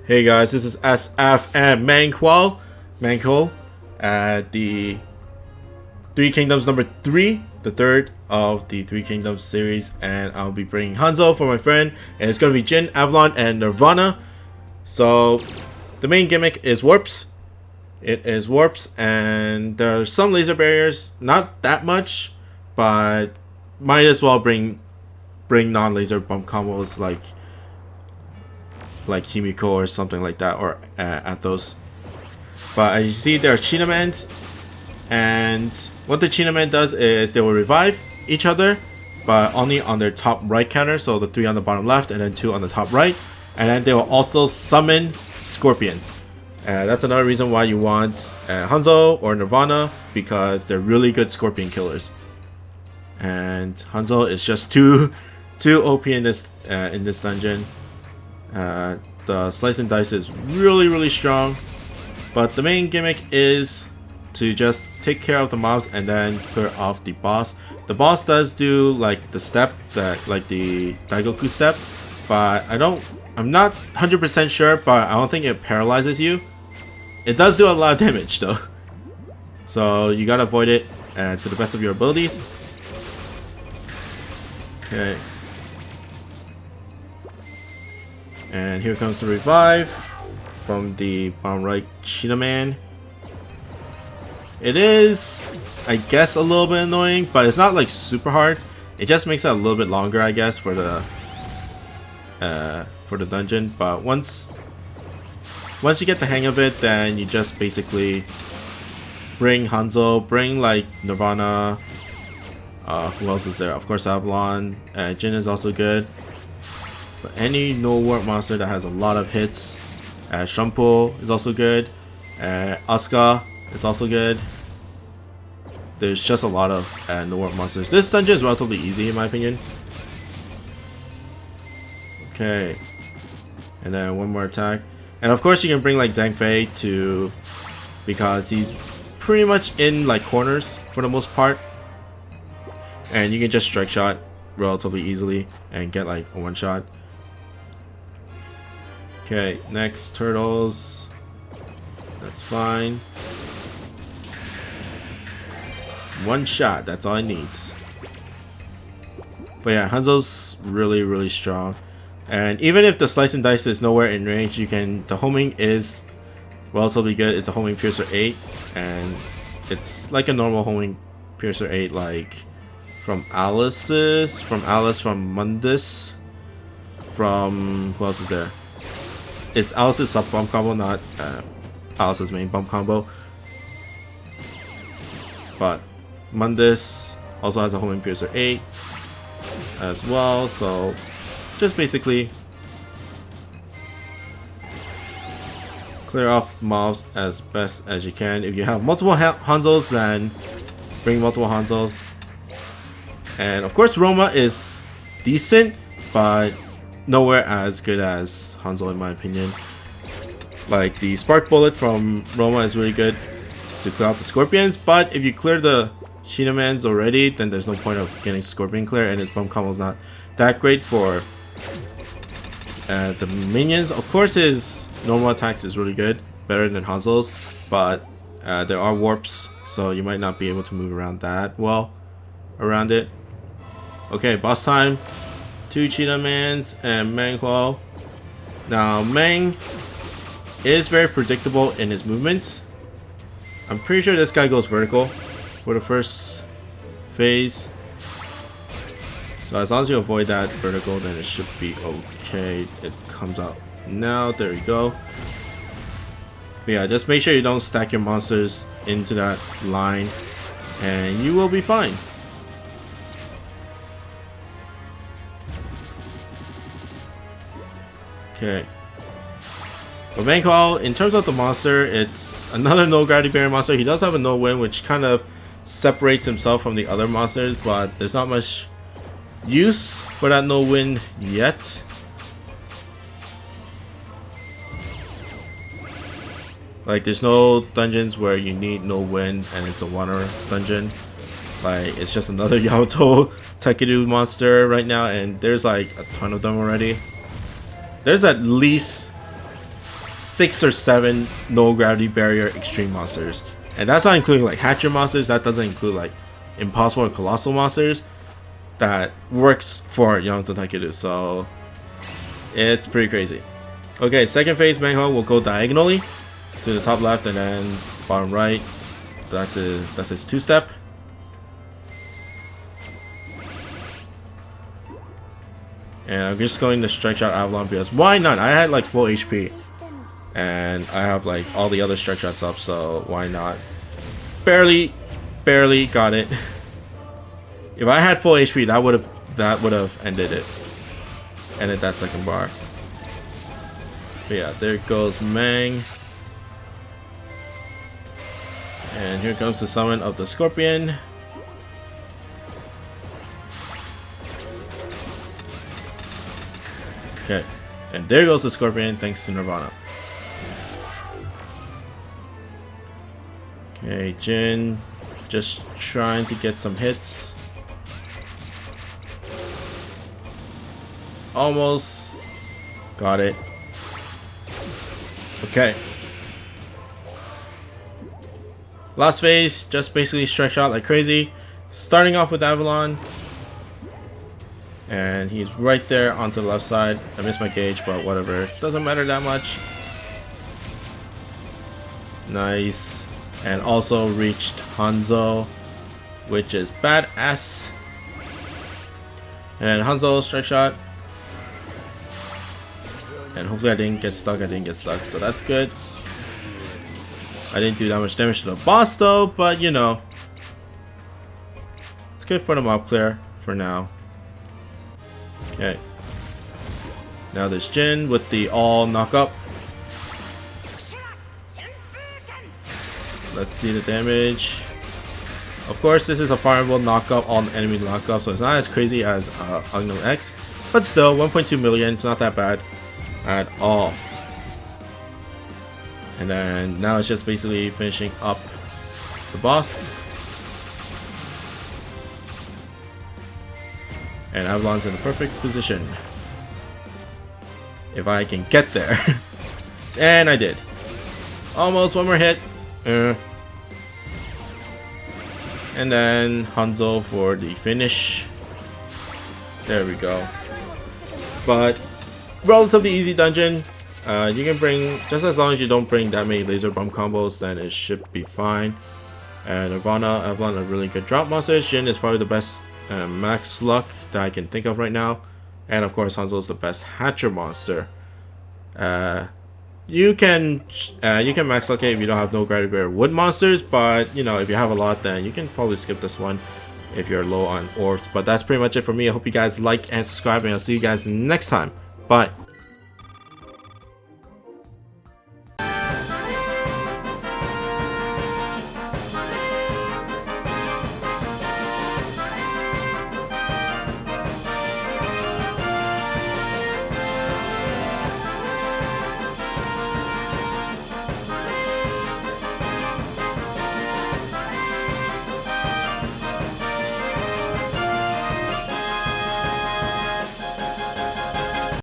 Hey guys, this is SF and Meng Huo at the Three Kingdoms number 3, the third of the Three Kingdoms series, and I'll be bringing Hanzo for my friend, and it's going to be Jin, Avalon, and Nirvana. So the main gimmick is warps. It is warps, and there's some laser barriers, not that much, but might as well bring non-laser bump combos like Himiko or something like that, or Athos. But as you see, there are Cheetahman, and what the Cheetahman does is they will revive each other, but only on their top right counter, so the 3 on the bottom left and then 2 on the top right, and then they will also summon scorpions. That's another reason why you want Hanzo or Nirvana, because they're really good scorpion killers. And Hanzo is just too OP in this dungeon. The slice and dice is really strong, but the main gimmick is to just take care of the mobs and then clear off the boss. The boss does do like the step, like the Daigoku step, but I'm not 100% sure, but I don't think it paralyzes you. It does do a lot of damage though, so you gotta avoid it to the best of your abilities. Okay. And here comes the revive from the bottom right Cheetahman. It is, I guess, a little bit annoying, but it's not like super hard. It just makes it a little bit longer, I guess, for the dungeon. But once you get the hang of it, then you just basically bring Hanzo, bring like Nirvana. Who else is there? Of course, Avalon. Jin is also good. But any no warp monster that has a lot of hits. Shumpo is also good. Asuka is also good. There's just a lot of no warp monsters. This dungeon is relatively easy in my opinion. Okay. And then one more attack. And of course you can bring like Zhang Fei to, because he's pretty much in like corners for the most part. And you can just strike shot relatively easily and get like a one shot. Okay, next turtles. That's fine. One shot, that's all it needs. But yeah, Hanzo's really strong. And even if the slice and dice is nowhere in range, the homing is relatively good. It's a homing piercer 8, and it's like a normal homing piercer 8, like from Alice, from Mundus, from who else is there? It's Alice's sub bump combo, not Alice's main bump combo. But Mundus also has a homing piercer 8 as well, so just basically clear off mobs as best as you can. If you have multiple Hanzos, then bring multiple Hanzos. And of course Roma is decent, but nowhere as good as Hanzo in my opinion. Like the spark bullet from Roma is really good to clear out the scorpions, but if you clear the Cheetahmans already, then there's no point of getting scorpion clear, and his bump combo is not that great for the minions. Of course his normal attacks is really good, better than Hanzo's, but there are warps, so you might not be able to move around that well around it. Okay, boss time. 2 Cheetahmans and Meng Huo. Now Meng is very predictable in his movements. I'm pretty sure this guy goes vertical for the first phase. So as long as you avoid that vertical, then it should be okay. It comes out now. There we go. But yeah, just make sure you don't stack your monsters into that line, and you will be fine. Okay. But Meng Huo, in terms of the monster, it's another no gravity barrier monster. He does have a no win, which kind of separates himself from the other monsters, but there's not much use for that no win yet. Like there's no dungeons where you need no win and it's a water dungeon. Like it's just another Yamato Takeru monster right now, and there's like a ton of them already. There's at least 6 or 7 no gravity barrier extreme monsters, and that's not including like hatcher monsters. That doesn't include like impossible or colossal monsters. That works for Yamato Takeru, so it's pretty crazy. Okay, second phase Meng Huo will go diagonally to the top left and then bottom right. That's his 2-step. And I'm just going to Strike Shot Avalon because why not? I had like full HP. And I have like all the other Strike Shots up, so why not? Barely got it. If I had full HP, that would have ended it. Ended that second bar. But yeah, there goes Meng. And here comes the summon of the Scorpion. Okay, and there goes the Scorpion thanks to Nirvana. Okay, Jin just trying to get some hits. Almost got it. Okay. Last phase, just basically Strike Shot like crazy. Starting off with Avalon. And he's right there onto the left side. I missed my gauge, but whatever. Doesn't matter that much. Nice. And also reached Hanzo, which is badass. And Hanzo, Strike Shot. And hopefully I didn't get stuck. I didn't get stuck, so that's good. I didn't do that much damage to the boss though, but you know. It's good for the mob clear for now. Okay. Now there's Jin with the all knock up. Let's see the damage. Of course, this is a fireable knock up on enemy knock up, so it's not as crazy as Unknown X, but still 1.2 million. It's not that bad at all. And then now it's just basically finishing up the boss. And Avalon's in the perfect position. If I can get there. And I did. Almost one more hit. And then Hanzo for the finish. There we go. But relatively easy dungeon. You can bring, just as long as you don't bring that many laser bomb combos, then it should be fine. And Nirvana, Avalon are really good drop monsters. Jin is probably the best max luck that I can think of right now, and of course Hanzo is the best hatcher monster. You can max luck it if you don't have no gravity bear wood monsters, but you know, if you have a lot, then you can probably skip this one if you're low on orbs. But that's pretty much it for me. I hope you guys like and subscribe, and I'll see you guys next time. Bye.